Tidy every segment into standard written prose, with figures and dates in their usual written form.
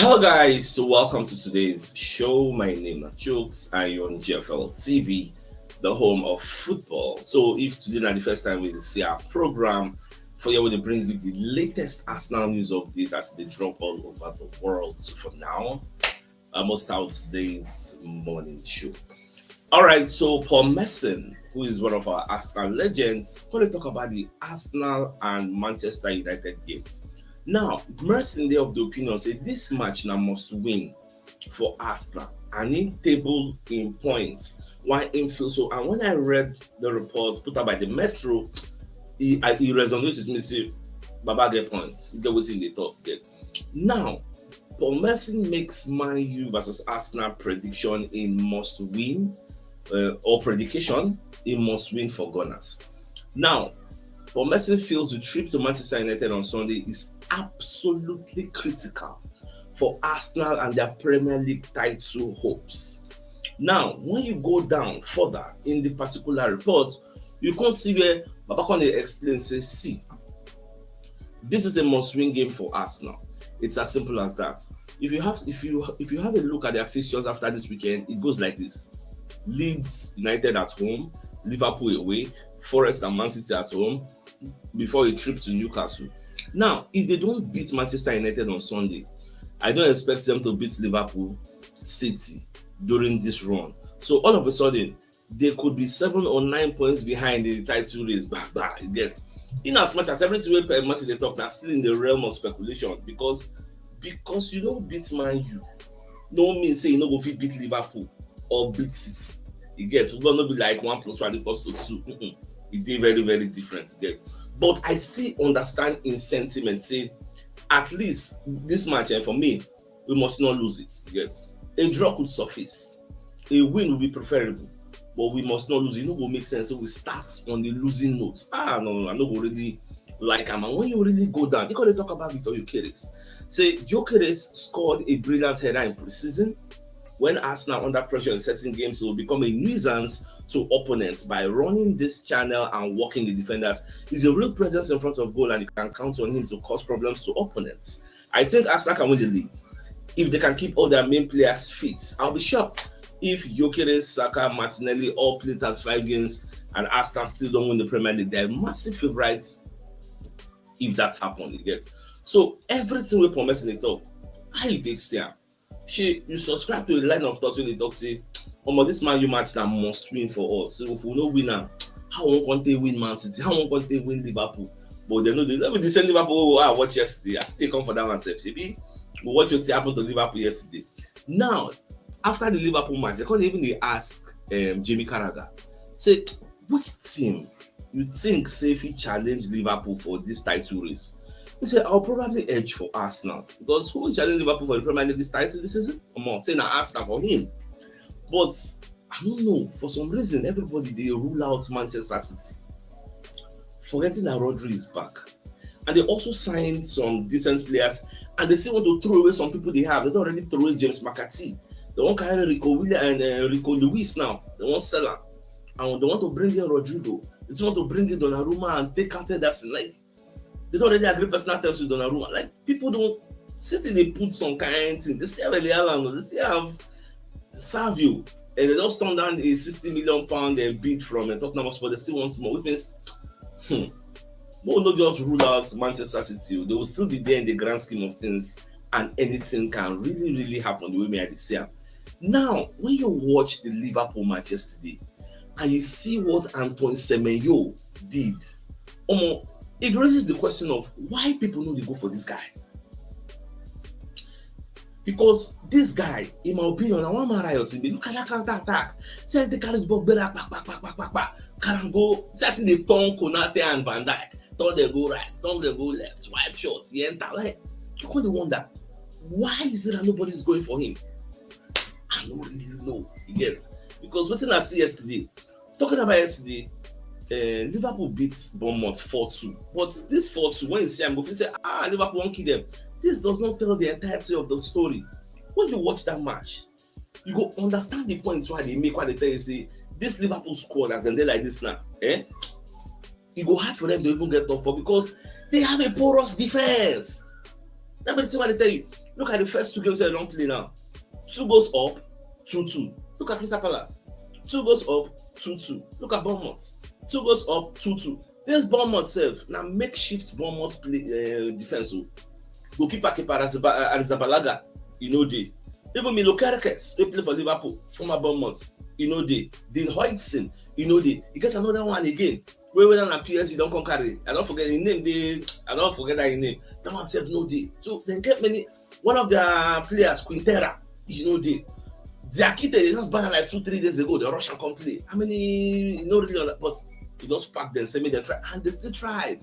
Hello guys, so welcome to today's show. My name is CHUKS. I am on GFL TV, the home of football. So if today is the first time we see our program, for you will bring you the latest Arsenal news update as they drop all over the world. So for now, I must start today's morning show. Alright, so Paul Merson, who is one of our Arsenal legends, going to talk about the Arsenal and Manchester United game. Now, Merson dey of the opinion say this match now must win for Arsenal, and in table in points. Why in feel so? And when I read the report put out by the Metro, he resonated with me. Say, Baba get points, get what's in the top there. Now, Paul Merson makes Man U versus Arsenal prediction in must win or predication in must win for Gunners. Now, Paul Merson feels the trip to Manchester United on Sunday is absolutely critical for Arsenal and their Premier League title hopes. Now, when you go down further in the particular report, you can see where Babakone explains, say, see, this is a must-win game for Arsenal. It's as simple as that. If you have a look at their fixtures after this weekend, it goes like this: Leeds United at home, Liverpool away, Forest and Man City at home, before a trip to Newcastle. Now, if they don't beat Manchester United on Sunday, I don't expect them to beat Liverpool, City during this run. So all of a sudden, they could be 7 or 9 points behind in the title race. It gets. In as much as everything we per match they talk now, still in the realm of speculation, because you don't beat Man U, no mean say you no go fit beat Liverpool or beat City. It gets. It will not be like 1 + 1 = 2. It is very, very different. But I still understand in sentiment, say at least this match, and for me, we must not lose it. Yes, a draw could suffice, a win will be preferable, but we must not lose it. It will make sense. So we start on the losing note. No, I don't really like him. And when you really go down, they can talk about Victor Gyökeres. Say Gyökeres scored a brilliant header in pre-season. When Arsenal under pressure in certain games, will become a nuisance to opponents by running this channel and walking the defenders. He's a real presence in front of goal, and you can count on him to cause problems to opponents. I think Arsenal can win the league if they can keep all their main players fit. I'll be shocked if Gyökeres, Saka, Martinelli all play 35 games and Arsenal still don't win the Premier League. They're massive favourites if that's happened. You get. So everything we promise in the talk, how you take steer? You subscribe to a line of thoughts when they talk, say, this Man U match that must win for us. So if we no win now, how won't they win Man City? How won't they win Liverpool? But they know they send Liverpool. I watch yesterday. I still come for that one. Maybe we watch what happened to Liverpool yesterday. Now, after the Liverpool match, they can't even ask Jamie Carragher, say, which team you think safely challenge Liverpool for this title race? He said, I'll probably edge for Arsenal, because who will challenge Liverpool for the Premier League this title this season? I'm saying Arsenal for him. But I don't know, for some reason, everybody they rule out Manchester City, forgetting that Rodri is back. And they also signed some decent players, and they still want to throw away some people they have. They don't already throw away James McCarthy. They want carry Rico Williams and Rico Lewis now. They want Seller. And they want to bring in Rodrigo. They still want to bring in Donnarumma and take out Ederson. Like, they don't already agree personal terms with Donnarumma. Like, people don't. City, they put some kind of thing. They still have Elialan. They still have Savio, and they just turned down a £60 million bid from Tottenham Hotspur. They still want more, which means we'll not just rule out Manchester City. They will still be there in the grand scheme of things, and anything can really, really happen the way me I see. Now, when you watch the Liverpool match yesterday and you see what Antoine Semenyo did, it raises the question of why people know they go for this guy. Because this guy, in my opinion, I want my riot. Look at that counter attack. Say they carry the ball better, can go. Say they turn Konate and Van Dijk. Turn they go right, turn they go left, swipe shots. He enter. Like, you can't wonder why is it that nobody's going for him? I don't really know. You get, because what I see yesterday, talking about yesterday, Liverpool beats Bournemouth 4-2. But this 4-2, when you see them go, you say, Liverpool won't kill them. This does not tell the entirety of the story. When you watch that match, you go understand the points why they make, why they tell you, say, this Liverpool squad as they're like this now, it go hard for them to even get top 4 because they have a porous defense. That's what they tell you. Look at the first two games they don't play now. 2 goes up, 2-2. Look at Crystal Palace. 2 goes up, 2-2. Look at Bournemouth. 2 goes up, 2-2. This Bournemouth self now makeshift Bournemouth play defense. Goalkeeper Arrizabalaga, they. Even Milo Kerkes, they play for Liverpool, former Bournemouth, they. Dean Hodgson, they. You get another one again. When on PSG don't come carry. I don't forget his name. I don't forget that his name. That one self no day. So then get many. One of their players, Quintera, they. Diakite, they just banned like 2-3 days ago. The Russian come play. How many? Really, but he just packed them, say me they try, and they still tried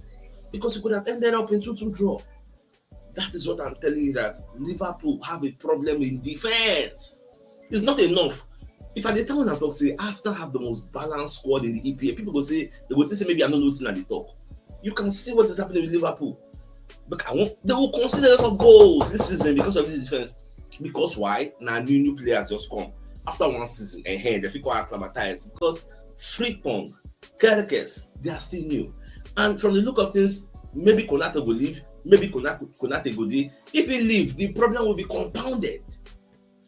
because it could have ended up in 2-2 draw. That is what I'm telling you, that Liverpool have a problem in defense. It's not enough. If at the time when I talk, say Arsenal have the most balanced squad in the EPL, people go say they will say maybe I'm not noticing at the top. You can see what is happening with Liverpool. But they will concede a lot of goals this season because of the defense. Because why? Now new players just come after one season and hey, they feel quite acclimatized because Frimpong, Kerkes, they are still new. And from the look of things, maybe Konate will leave, maybe Konate go there. If he leave, the problem will be compounded.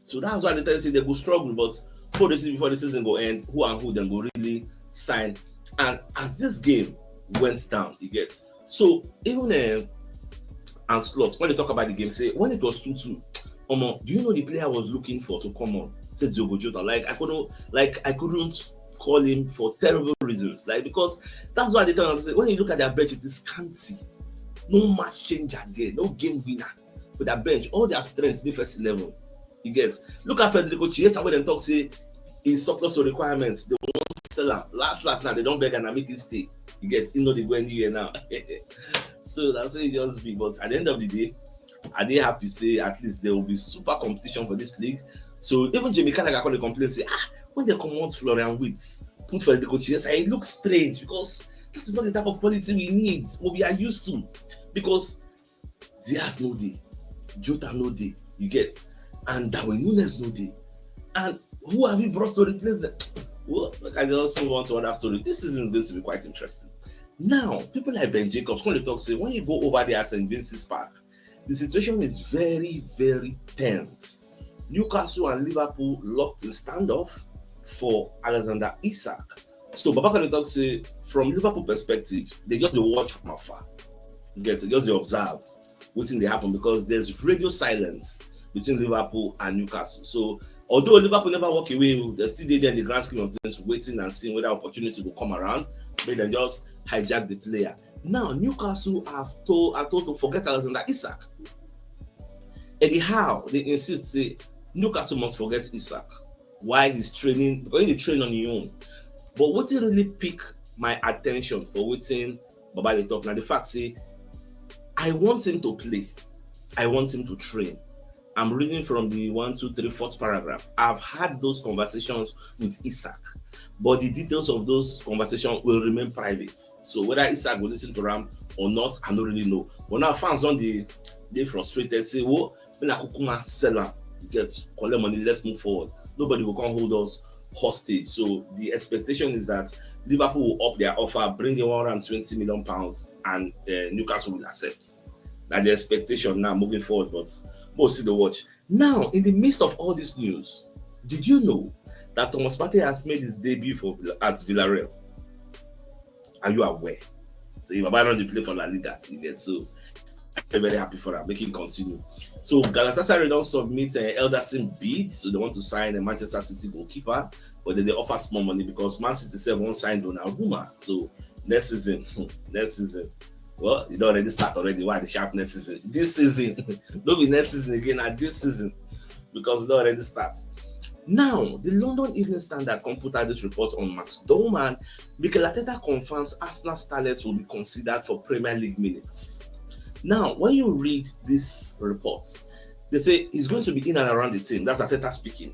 So that's why they tell you they go struggle, but before the season go end, who and who then go really sign. And as this game went down, it gets so even and slots when they talk about the game, say when it was 2-2, do you know the player was looking for to come on? Said Diogo Jota. I couldn't call him for terrible reasons. Because that's why they tell us, when you look at their bench, it is scanty. No match changer there, no game winner. With their bench, all their strengths, the first 11. He gets. Look at Federico Chiesa when they talk, say he's surplus to requirements. They won't sell him. Last now, they don't beg and make it stay. He gets, they go anywhere now. So that's what it just be. But at the end of the day, are they happy to say at least there will be super competition for this league? So even Jamie Carragher called the complaint, say, when they come out Florian Wirtz, put Federico Chiesa, it looks strange because that is not the type of quality we need, what we are used to. Because Diaz no day, Jota no day, you get, and Darwin Núñez no day. And who have you brought to replace them? Well, I just move on to another story. This season is going to be quite interesting. Now, people like Ben Jacobs, when they talk, say, when you go over there at St. Vincent's Park, the situation is very, very tense. Newcastle and Liverpool locked in standoff for Alexander Isak. So, Babaka talk say, from Liverpool perspective, they just watch from afar. Just they observe what's in the happen because there's radio silence between Liverpool and Newcastle. So, although Liverpool never walk away, they're still there in the grand scheme of things, waiting and seeing whether opportunity will come around. But they just hijack the player. Now, Newcastle are told to forget Alexander Isak. Eddie Howe, they insist, say, Newcastle must forget Isak while he's training, because he train on his own. But what really piqued my attention for waiting Baba the talk now, the fact, say, I want him to play. I want him to train. I'm reading from the 1, 2, 3, 4th paragraph. I've had those conversations with Isak, but the details of those conversations will remain private. So whether Isak will listen to Ram or not, I don't really know. But now fans don't they frustrated, say, "Oh, when I could sell him, get collect money, let's move forward." Nobody will come hold us hostage. So the expectation is that Liverpool will up their offer, bring in £120 million, and Newcastle will accept. That's the expectation now moving forward, but we'll see the watch. Now, in the midst of all this news, did you know that Thomas Partey has made his debut at Villarreal? Are you aware? So if Baba don't play for La Liga, you get, so I'm very happy for that. Make him continue. So Galatasaray don't submit an Elderson bid, so they want to sign a Manchester City goalkeeper, but then they offer small money because Man City 7 won't sign Donnarumma. So next season. Well, it already start already. Why the shout next season? This season, don't be next season again. At this season, because it already starts. Now, the London Evening Standard computed this report on Max Dolman. Mikel Arteta confirms Arsenal starlets will be considered for Premier League minutes. Now, when you read this report, they say he's going to be in and around the team. That's Arteta speaking.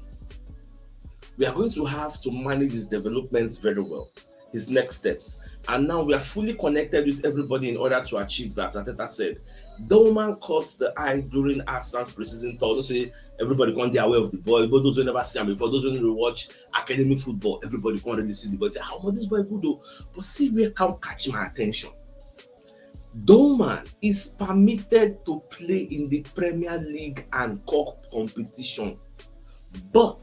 We are going to have to manage his developments very well, his next steps. And now we are fully connected with everybody in order to achieve that, Arteta said. Dolman caught the eye during Arsenal's preseason tour. Don't say everybody can't be aware of the boy, but those who never see him before, those who watch academy football, everybody can't really see the boy. Say, this boy good though. But see where can catch my attention. Dorman is permitted to play in the Premier League and cup competition, but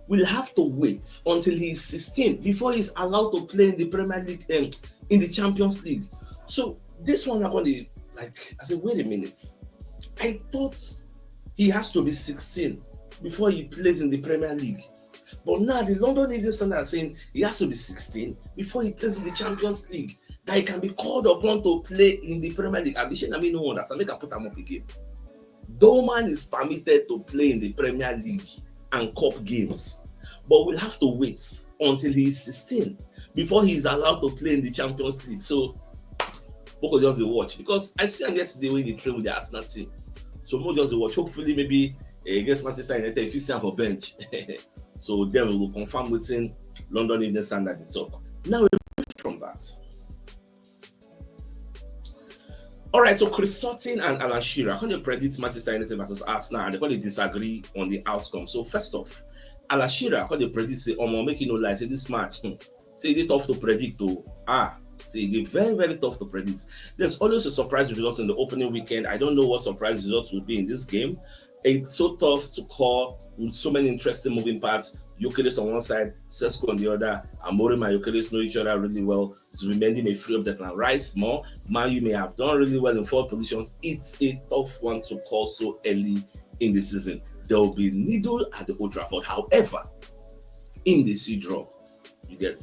will have to wait until he is 16 before he is allowed to play in the Premier League and in the Champions League. So this one, I said, wait a minute. I thought he has to be 16 before he plays in the Premier League. But now the London Evening Standard are saying he has to be 16 before he plays in the Champions League, that he can be called upon to play in the Premier League. I mean, no wonder. So make I put him up again. Dorman is permitted to play in the Premier League and cup games, but will have to wait until he is 16 before he is allowed to play in the Champions League. So we'll just watch, because I see him yesterday when they train with the Arsenal team. So we'll just watch. Hopefully, maybe against Manchester United, if you see him for bench. So then we will confirm within London Evening Standard the talk. Now from that. All right, so Chris Sutton and Alan Shearer, how do you predict Manchester United versus Arsenal, and they're going to disagree on the outcome? So first off, Alan Shearer, how do you predict, say, making no lie, say this match, say it's tough to predict though. Say it's very, very tough to predict. There's always a surprise result in the opening weekend. I don't know what surprise results will be in this game. It's so tough to call, with so many interesting moving parts. Gyökeres on one side, Sesko on the other. Amorim and Gyökeres know each other really well. Zubimendi may free up Declan Rice more. Man, may have done really well in 4 positions. It's a tough one to call so early in the season. There will be needle at the Old Trafford. However, in the sea draw, you get,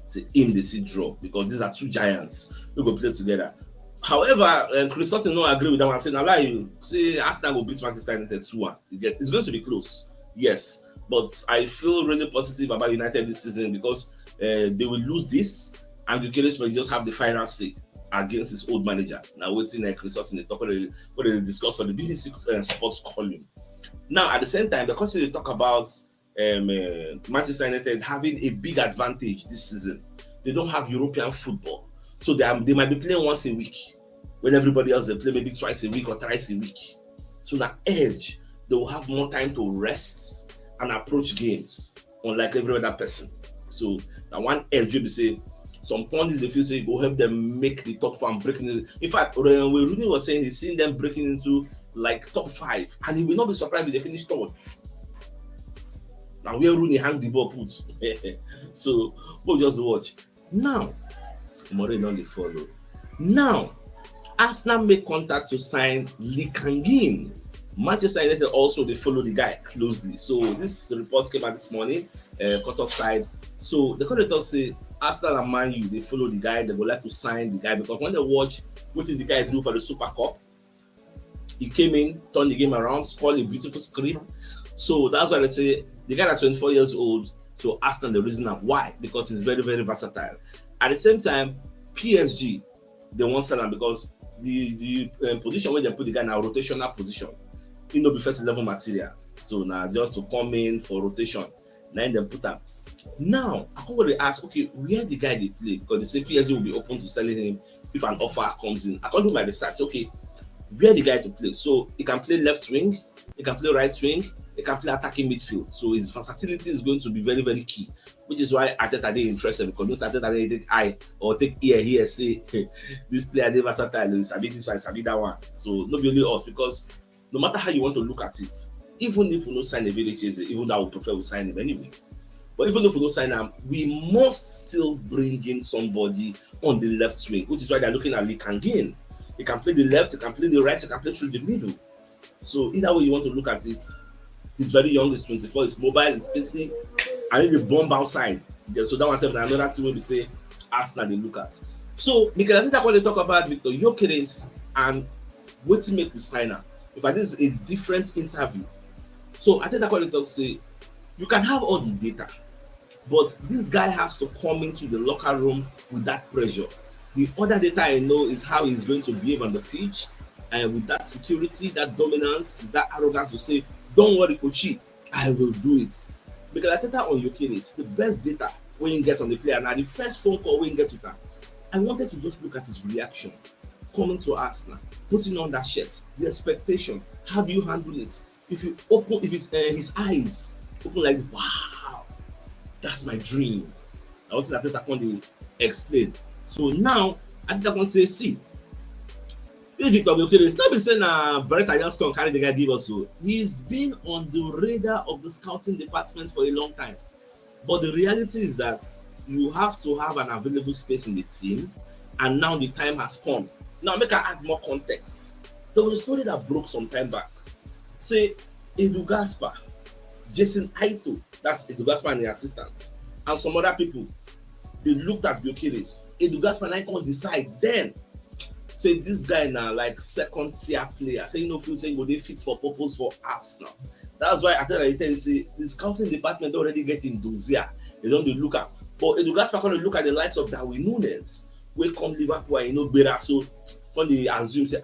say, in the sea draw, because these are two giants who go play together. However, Chris Sutton don't agree with that one. Saying, "I lie you say Arsenal will beat Manchester United 2-1." You get, it's going to be close, yes, but I feel really positive about United this season, because they will lose this, and Gyökeres may just have the final say against his old manager. Now, waiting Chris Sutton they talk what they discuss for the BBC Sports column. Now, at the same time, because they talk about Manchester United having a big advantage this season. They don't have European football. So they might be playing once a week, when everybody else they play maybe twice a week or thrice a week. So that edge, they will have more time to rest and approach games, unlike every other person. So that one edge will be say some points they feel say go help them make the top 4 and breaking it. In fact, when Rooney was saying he's seen them breaking into like top 5, and he will not be surprised if they finish 3rd. Now where Rooney hang the ball put. So we'll just watch. Now Mourinho don't follow. Now, Arsenal make contact to sign Lee Kangin. Manchester United also they follow the guy closely. So this report came out this morning, cut off side. So the current talk say Arsenal and Man U they follow the guy. They would like to sign the guy, because when they watch what did the guy do for the Super Cup, he came in, turned the game around, scored a beautiful scream. So that's why they say the guy at 24 years old. So Arsenal the reason why, because he's very, very versatile. At the same time, PSG, they won't sell him, because the position where they put the guy now rotational position. He no be first 11 material. So now just to come in for rotation. Now they put him. Now, I come to ask, okay, where the guy they play? Because they say PSG will be open to selling him if an offer comes in. I can't do my research. Okay, where the guy to play? So he can play left wing, he can play right wing, he can play attacking midfield. So his versatility is going to be very, very key. Which is why Arteta they interested, because those Arteta they take eye or take ear here say this player they versatile, is sabi this one, sabi that one. So not only us, because no matter how you want to look at it, even if we don't sign a very Chase, even though I would prefer we sign him anyway. But even if we don't sign him, we must still bring in somebody on the left wing, which is why they're looking at Lee Kangin. He can play the left, he can play the right, he can play through the middle. So either way you want to look at it, he's very young, he's 24, he's mobile, he's busy. I need the bomb outside. Yeah, so that one said another thing will be say Arsenal they look at. So Mikel Arteta when they talk about Victor Gyökeres and what to make with signer. In fact, this is a different interview. So Arteta when they talk say you can have all the data, but this guy has to come into the locker room with that pressure. The other data I know is how he's going to behave on the pitch, and with that security, that dominance, that arrogance to say, "Don't worry, coach, I will do it." Because Arteta on Gyökeres, the best data when you get on the player. Now the first phone call when you get with him, I wanted to just look at his reaction coming to Arsenal, putting on that shirt, the expectation. How do you handle it? If you open, if it's his eyes open like, wow, that's my dream. I want Arteta can explain. So now Arteta can say, see, This Victor Gyökeres, not be saying Beretta just come carry the guy give us. So he's been on the radar of the scouting department for a long time. But the reality is that you have to have an available space in the team, and now the time has come. Now make I add more context. There was a story that broke some time back. Say Edu Gaspar, Jason Aito, that's Edu Gaspar and the assistants, and some other people, they looked at Gyökeres. Edu Gaspar and I can't decide then. Say this guy now like second tier player. Say feel saying go they fit for purpose for us now. That's why I tell you say the scouting department already get in Dozia. They don't look at. But Edu Gaspar can look at the likes of Darwin Nunes, wey come Liverpool and Gbera, so when they assume say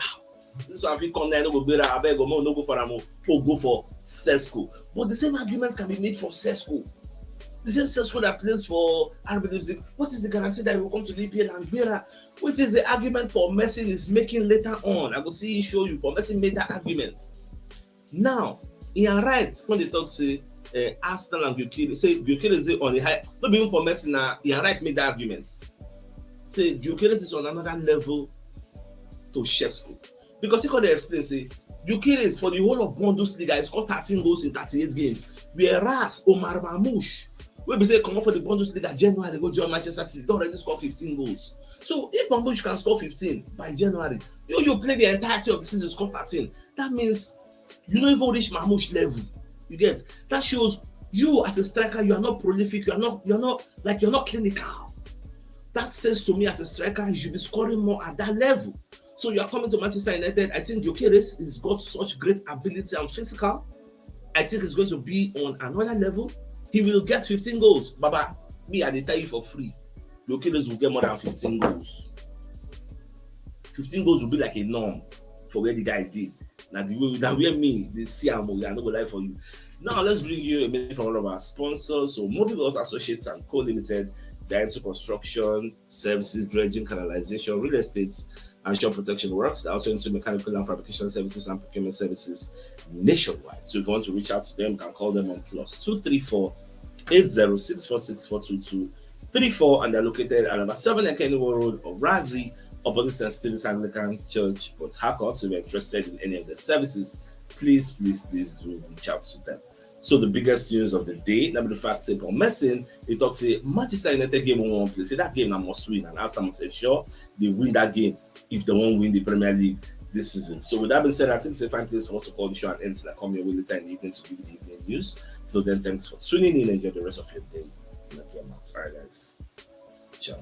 this one fit come there, no go Gbera, abeg go no go for am, go for Sesko. But the same argument can be made for Sesko. The same Sesko that plays for RB Leipzig. What is the guarantee that he will come to the EPL and Gbera? Which is the argument Paul Messi is making later on. I will see show you Paul Messi made that argument. Now, he writes when they talk say Arsenal and Gyökeres, say Gyökeres is on the high. Not even Paul Messi now, he write made that argument. Say Gyökeres is on another level to Sesko. Because he could explain, say Gyökeres for the whole of Bundesliga he scored 13 goals in 38 games. Whereas Omar Mamouche, wey be say come up for the Bundesliga January go join Manchester City, don already score 15 goals. So if Mamouche can score 15 by January, you play the entirety of the season score 13. That means you don't even reach Mamouche level. You get that shows you as a striker you are not prolific, you're not clinical. That says to me as a striker you should be scoring more at that level. So you are coming to Manchester United. I think Gyökeres has got such great ability and physical. I think he's going to be on another level. He will get 15 goals. Baba, me I tell you for free. Gyökeres will get more than 15 goals. 15 goals will be like a norm for where the guy did. Now the way that we me, they see I'm not gonna lie for you. Now let's bring you a minute from one of our sponsors. So Mobile World Associates and Co Limited, they're into construction, services, dredging, canalization, real estate, and shore protection works. They're also into mechanical and fabrication services and procurement services nationwide. So if you want to reach out to them, you can call them on +234 80646422 34, and they're located at number 7 Kennywood Road of Razi, opposite St. Stephen's Anglican Church, Port Harcourt. So if you're interested in any of their services, please do reach out to them. So the biggest news of the day, number the fact say Paul Messi, he talks say Manchester United game on one play. Say that game I must win, and Arsenal must ensure they win that game if they won't win the Premier League this season. So with that being said, I think it's a fine place for us to call the show and end till I come here later in the evening to give you the evening news. So then, thanks for tuning in. Enjoy the rest of your day. All right, guys. Ciao.